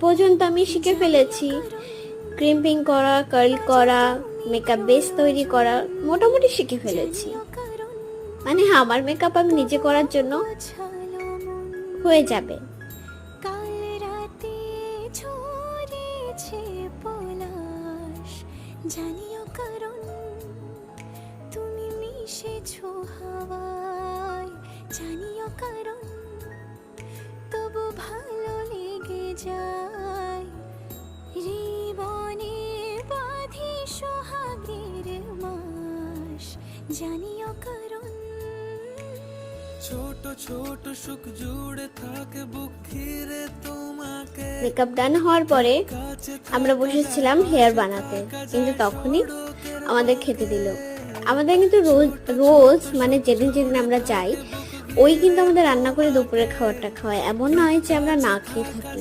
পর্যন্ত আমি শিখে ফেলেছি। ক্রিম্পিং করা, কার্ল করা, মেকআপ বেস তৈরি করা মোটামুটি শিখে ফেলেছি। মানে আমার মেকআপ আমি নিজে করার জন্য হয়ে যাবে। জানিও কারণ তুমি মিশেছো হাওয়ায়, জানিও কারণ তবু ভালো লেগে যায়। জীবনে বাঁধি সোহাগের মাস, জানিও কারণ ছোট ছোট সুখ জুড়ে থাকে বুক ঘিরে তোমাকে। মেকআপ ডান হওয়ার পরে আমরা বসেছিলাম হেয়ার বানাতে, কিন্তু তখনই আমাদের খেতে দিল। আমাদের কিন্তু রোজ রোজ মানে যেদিন যেদিন আমরা যাই ওই কিন্তু আমাদের রান্না করে দুপুরের খাবারটা খাওয়ায়, এমন নয় যে আমরা না খেয়ে থাকি।